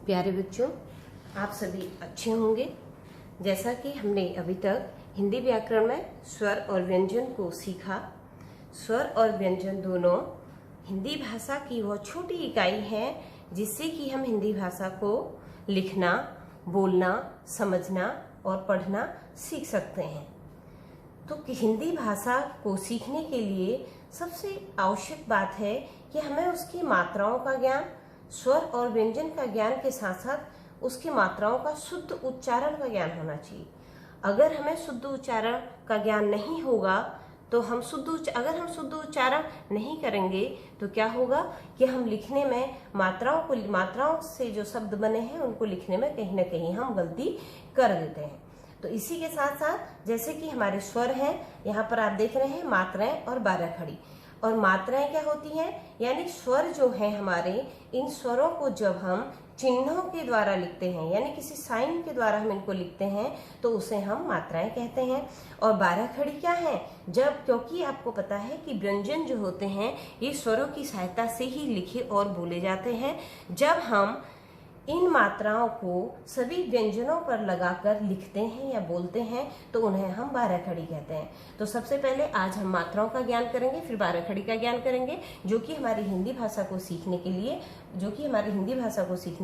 प्यारे बच्चों, आप सभी अच्छे होंगे। जैसा कि हमने अभी तक हिंदी व्याकरण में स्वर और व्यंजन को सीखा। स्वर और व्यंजन दोनों हिंदी भाषा की वह छोटी इकाई है जिससे कि हम हिंदी भाषा को लिखना, बोलना, समझना और पढ़ना सीख सकते हैं। तो हिंदी भाषा को सीखने के लिए सबसे आवश्यक बात है कि हमें उसकी मात्राओं का ज्ञान, स्वर और व्यंजन का ज्ञान के साथ साथ उसकी मात्राओं का शुद्ध उच्चारण का ज्ञान होना चाहिए। अगर हमें शुद्ध उच्चारण का ज्ञान नहीं होगा तो अगर हम शुद्ध उच्चारण नहीं करेंगे तो क्या होगा कि हम लिखने में मात्राओं से जो शब्द बने हैं उनको लिखने में कहीं ना कहीं हम गलती कर देते हैं। तो इसी के साथ साथ जैसे कि हमारे स्वर हैं, यहाँ पर आप देख रहे हैं मात्राएं और 12 खड़ी। और मात्राएं क्या होती हैं, यानी स्वर जो है हमारे, इन स्वरों को जब हम चिन्हों के द्वारा लिखते हैं, यानी किसी साइन के द्वारा हम इनको लिखते हैं तो उसे हम मात्राएं कहते हैं। और 12 खड़ी क्या है, क्योंकि आपको पता है कि व्यंजन जो होते हैं ये स्वरों की सहायता से ही लिखे और बोले जाते हैं। जब हम इन मात्राओं को सभी व्यंजनों पर लगाकर लिखते हैं या बोलते हैं तो उन्हें हम 12 खड़ी कहते हैं। तो सबसे पहले आज हम मात्राओं का ज्ञान करेंगे, फिर 12 खड़ी का ज्ञान करेंगे, जो कि हमारी हिंदी भाषा को सीखने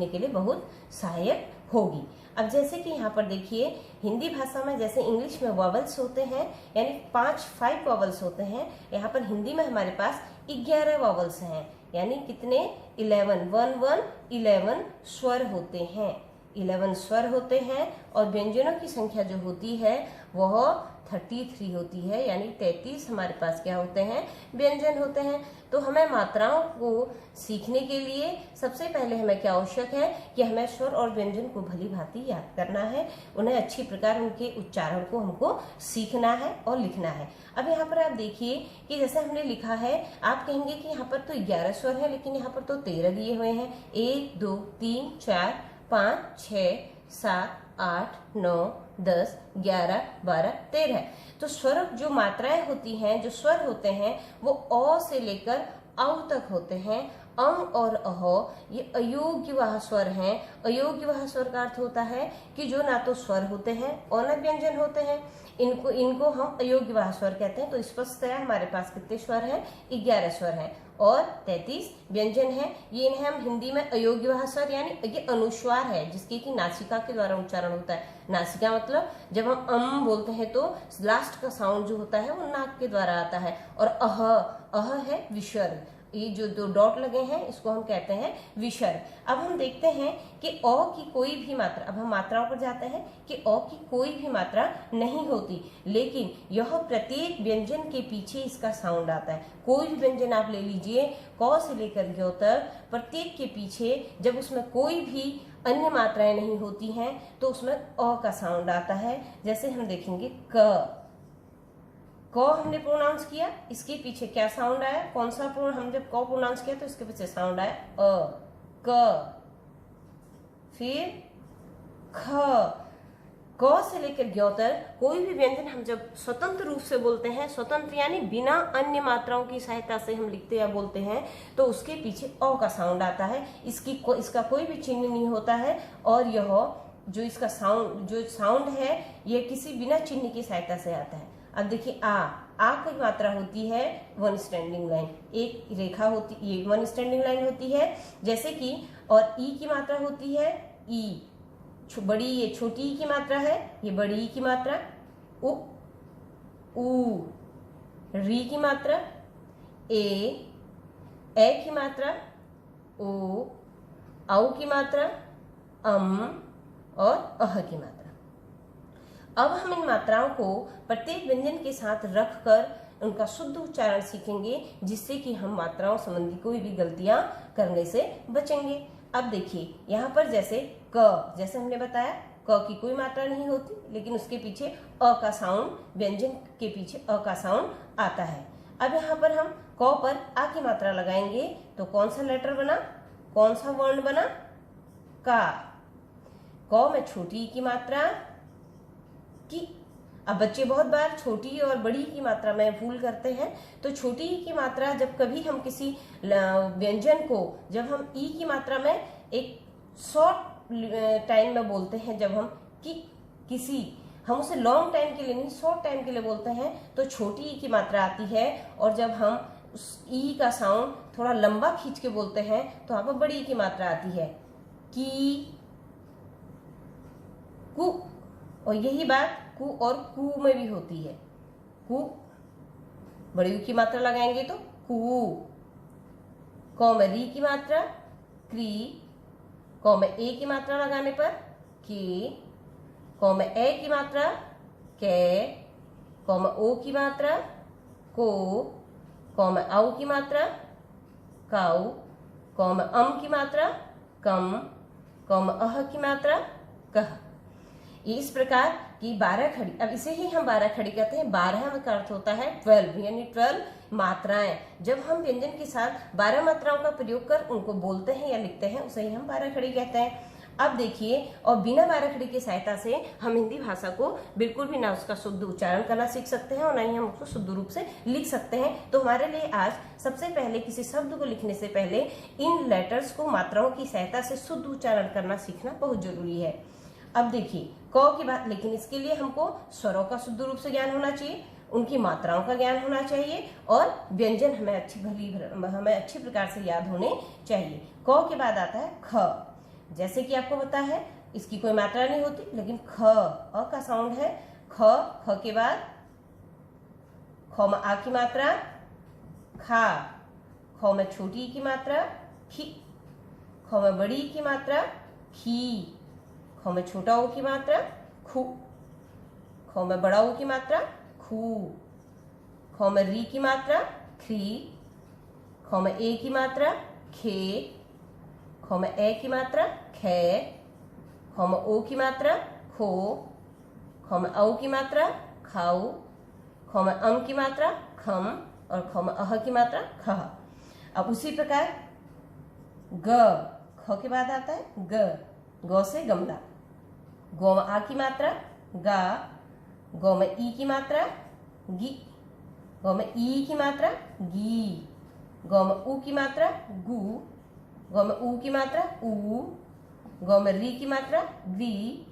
के लिए बहुत सहायक होगी। अब जैसे कि यहाँ पर देखिए, हिंदी भाषा में जैसे इंग्लिश में वॉवल्स होते हैं, यानी 5 वॉवल्स होते हैं, यहाँ पर हिंदी में हमारे पास 11 वॉवल्स हैं, यानी कितने 11 स्वर होते हैं। 11 स्वर होते हैं और व्यंजनों की संख्या जो होती है वह 33 होती है, यानी 33 हमारे पास क्या होते हैं, व्यंजन होते हैं। तो हमें मात्राओं को सीखने के लिए सबसे पहले हमें क्या आवश्यक है कि हमें स्वर और व्यंजन को भली भांति याद करना है, उन्हें अच्छी प्रकार उनके उच्चारण को हमको सीखना है और लिखना है। अब यहाँ पर आप देखिए कि जैसे हमने लिखा है, आप कहेंगे कि यहाँ पर तो 11 स्वर है, लेकिन यहाँ पर तो 13 दिए हुए हैं। 1 2 3 4 5 6 7 8 9 10 11 12 13। तो स्वर जो मात्राएं होती हैं, जो स्वर होते हैं, वो अ से लेकर औ तक होते हैं। अं और अह ये अयोग्यवाह स्वर हैं। अयोग्यवाह स्वर का अर्थ होता है कि जो ना तो स्वर होते हैं और न व्यंजन होते हैं, इनको हम अयोग्यवाह स्वर कहते हैं। तो स्पष्ट है हमारे पास कितने स्वर हैं, 11 स्वर हैं और 33 व्यंजन है। ये इन्हें हम हिंदी में अयोग्यवाह स्वर, यानी ये अनुस्वार है जिसके कि नासिका के द्वारा उच्चारण होता है। नासिका मतलब जब हम बोलते हैं तो लास्ट का साउंड जो होता है वो नाक के द्वारा आता है। और अह है विसर्ग, ये जो 2 डॉट लगे हैं इसको हम कहते हैं विसर्ग। अब हम देखते हैं कि अ की कोई भी मात्रा, अब हम मात्राओं पर जाते हैं कि अ की कोई भी मात्रा नहीं होती, लेकिन यह प्रत्येक व्यंजन के पीछे इसका साउंड आता है। कोई भी व्यंजन आप ले लीजिए, क से लेकर ज्ञ तक, प्रत्येक के पीछे जब उसमें कोई भी अन्य मात्राएं नहीं होती हैं तो उसमें अ का साउंड आता है। जैसे हम देखेंगे क हमने प्रोनाउंस किया, इसके पीछे क्या साउंड आया, कौन सा हम जब क प्रोनाउंस किया तो इसके पीछे साउंड आया अ, क, फिर ख। क से लेकर ज्ञ तक कोई भी व्यंजन हम जब स्वतंत्र रूप से बोलते हैं, स्वतंत्र यानी बिना अन्य मात्राओं की सहायता से हम लिखते या बोलते हैं, तो उसके पीछे अ का साउंड आता है। इसका कोई भी चिन्ह नहीं होता है और यह जो इसका साउंड है यह किसी बिना चिन्ह की सहायता से आता है। अब देखिए आ की मात्रा होती है 1 स्टैंडिंग लाइन, एक रेखा होती, ये 1 स्टैंडिंग लाइन होती है। जैसे कि और ई की मात्रा होती है ई, बड़ी ये छोटी ई की मात्रा है, ये बड़ी ई की मात्रा, उ री की मात्रा, ए की मात्रा, ओ औ की मात्रा, और अह की मात्रा। अब हम इन मात्राओं को प्रत्येक व्यंजन के साथ रखकर उनका शुद्ध उच्चारण सीखेंगे, जिससे कि हम मात्राओं संबंधी कोई भी गलतियां करने से बचेंगे। अब देखिए यहाँ पर जैसे क, जैसे हमने बताया क की कोई मात्रा नहीं होती, लेकिन उसके पीछे अ का साउंड, व्यंजन के पीछे अ का साउंड आता है। अब यहाँ पर हम क पर आ की मात्रा लगाएंगे तो कौन सा लेटर बना, कौन सा वर्ण बना, का। क में छोटी की मात्रा की। अब बच्चे बहुत बार छोटी और बड़ी की मात्रा में भूल करते हैं। तो छोटी ई की मात्रा जब कभी हम किसी व्यंजन को, जब हम ई की मात्रा में एक शॉर्ट टाइम में बोलते हैं, जब हम किसी हम उसे लॉन्ग टाइम के लिए नहीं, शॉर्ट टाइम के लिए बोलते हैं तो छोटी ई की मात्रा आती है, और जब हम उस ई का साउंड थोड़ा लंबा खींच के बोलते हैं तो वहां पर बड़ी ई की मात्रा आती है, की, कु। और यही बात कु और कु में भी होती है। कु बड़ी की मात्रा लगाएंगे तो कु, क में री की मात्रा क्री, क में ए की मात्रा लगाने पर के, क में ए की मात्रा के, क में ओ की मात्रा को, क में औ की मात्रा काउ, क में अम की मात्रा कम, क में अह की मात्रा कह। इस प्रकार की 12 खड़ी, अब इसे ही हम 12 खड़ी कहते हैं। 12 का अर्थ होता है 12, यानी 12 मात्राएं। जब हम व्यंजन के साथ 12 मात्राओं का प्रयोग कर उनको बोलते हैं या लिखते हैं, उसे ही हम 12 खड़ी कहते हैं। अब देखिए, और बिना 12 खड़ी की सहायता से हम हिंदी भाषा को बिल्कुल भी ना उसका शुद्ध उच्चारण करना सीख सकते हैं और ना ही हम उसको शुद्ध रूप से लिख सकते हैं। तो हमारे लिए आज सबसे पहले किसी शब्द को लिखने से पहले इन लेटर्स को, मात्राओं की सहायता से शुद्ध उच्चारण करना सीखना बहुत जरूरी है। अब देखिए, क की बात, लेकिन इसके लिए हमको स्वरों का शुद्ध रूप से ज्ञान होना चाहिए, उनकी मात्राओं का ज्ञान होना चाहिए, और व्यंजन हमें अच्छी प्रकार से याद होने चाहिए। क के बाद आता है ख। जैसे कि आपको पता है इसकी कोई मात्रा नहीं होती, लेकिन ख, अ का साउंड है ख। ख के बाद ख में आ की मात्रा खा, ख में छोटी की मात्रा खी, ख में बड़ी की मात्रा खी, ख में छोटा ओ की मात्रा खू, ख में बड़ा ओ की मात्रा खू, ख में री की मात्रा ख्री, ख में ए की मात्रा खे, ख में ए की मात्रा खे, ख में ओ की मात्रा खो, ख में औ की मात्रा खाऊ, ख में अम की मात्रा खम, और ख में अह की मात्रा खह। अब उसी प्रकार ग, ख के बाद आता है ग। ग से गमला। गौ में आ की मात्रा गा, गौ में ई की मात्रा गी, गौ में ई की मात्रा गी, गौ में ऊ की मात्रा गु, गौ में ऊ की मात्रा ऊ, गौ में री की मात्रा री,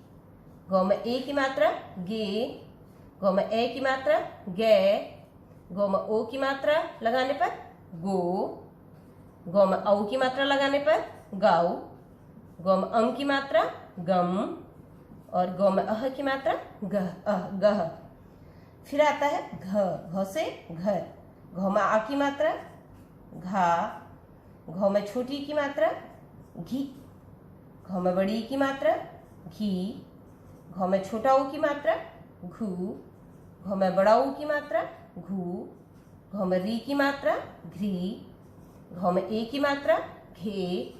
गौ में ए की मात्रा गे, गौ में ए की मात्रा गे, गौ में ओ की मात्रा लगाने पर गो, गौ में औ की मात्रा लगाने पर गाऊ, गौ में अम की मात्रा गम, और गौ में अह की मात्रा गह, गह। फिर आता है घ। घ से घर। घ में आ की मात्रा घा, घ में छोटी की मात्रा घी, घ में बड़ी की मात्रा घी, घ में छोटा ऊ की मात्रा घू, घ में बड़ा ऊ की मात्रा घू, घ में री की मात्रा घ्री, घ में ए की मात्रा घे,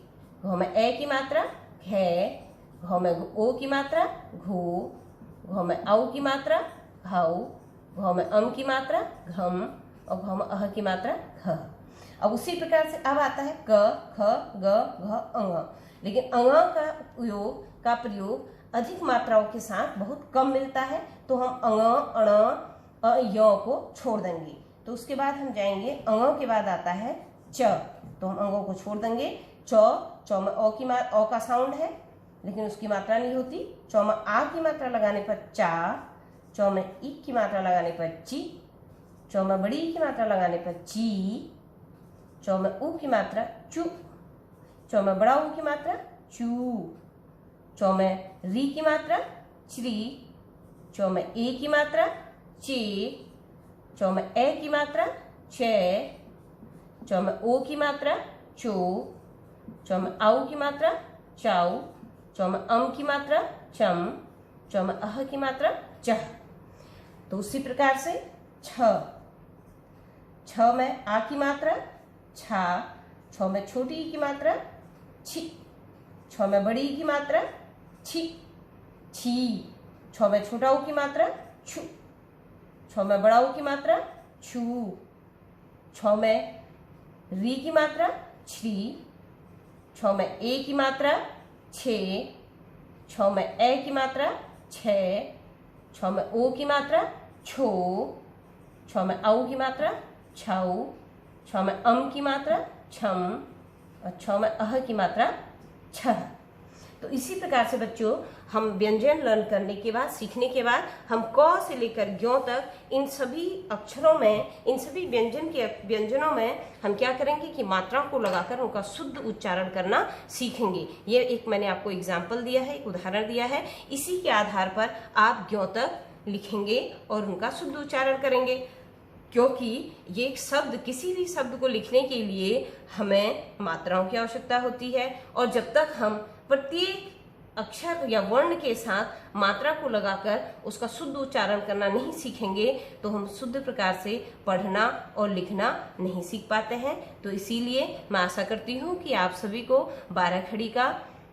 घ में ए की मात्रा घे, घ में ओ की मात्रा घो, घ में औ की मात्रा घाऊ, घ में अम की मात्रा घम, और घ में अह की मात्रा घ। अब उसी प्रकार से अब आता है क, ख, ग, घ, अंग। लेकिन अंग का प्रयोग अधिक मात्राओं के साथ बहुत कम मिलता है, तो हम अंग, अण, य को छोड़ देंगे। तो उसके बाद हम जाएंगे, अंगों के बाद आता है च, तो हम अंगों को छोड़ देंगे। च में अ का साउंड है, लेकिन उसकी मात्रा नहीं होती। च में आ की मात्रा लगाने पर चा, च में ई की मात्रा लगाने पर ची, च में बड़ी ई की मात्रा लगाने पर ची, च में ऊ की मात्रा चू, च में बड़ा ऊ की मात्रा चू, च में री की मात्रा श्री, च में ए की मात्रा चे, च में ए की मात्रा चे, च में ओ की मात्रा चो, च में आऊ की मात्रा चाऊ, च में अम की मात्रा चम, च में अह की मात्रा चह। तो उसी प्रकार से छ। छ में आ की मात्रा छा, छ में छोटी ई की मात्रा छी, छ में बड़ी ई की मात्रा छी, छी, छ में छोटा ऊ की मात्रा छू, छ में बड़ा ऊ की मात्रा छू, छ में री की मात्रा छ्री, छ में ए की मात्रा छे, छ में ए की मात्रा छे, छ में ओ की मात्रा छो, छ में औ की मात्रा छाऊ, छ में अम की मात्रा छम, और छ में अह की मात्रा छह। तो इसी प्रकार से बच्चों हम व्यंजन लर्न करने के बाद, सीखने के बाद, हम क से लेकर ज्ञ तक इन सभी अक्षरों में, इन सभी व्यंजनों में हम क्या करेंगे कि मात्राओं को लगाकर उनका शुद्ध उच्चारण करना सीखेंगे। ये एक मैंने आपको एग्जाम्पल दिया है, एक उदाहरण दिया है। इसी के आधार पर आप ज्ञ तक लिखेंगे और उनका शुद्ध उच्चारण करेंगे, क्योंकि ये एक शब्द, किसी भी शब्द को लिखने के लिए हमें मात्राओं की आवश्यकता होती है, और जब तक हम प्रत्येक अक्षर या वर्ण के साथ मात्रा को लगाकर उसका शुद्ध उच्चारण करना नहीं सीखेंगे तो हम शुद्ध प्रकार से पढ़ना और लिखना नहीं सीख पाते हैं। तो इसीलिए मैं आशा करती हूँ कि आप सभी को 12 खड़ी का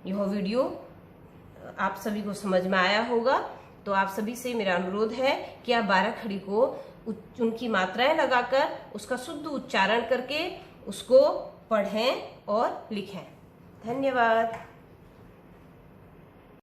यह वीडियो आप सभी को समझ में आया होगा। तो आप सभी से मेरा अनुरोध है कि आप 12 खड़ी को उनकी मात्राएं लगाकर उसका शुद्ध उच्चारण करके उसको पढ़ें और लिखें। धन्यवाद।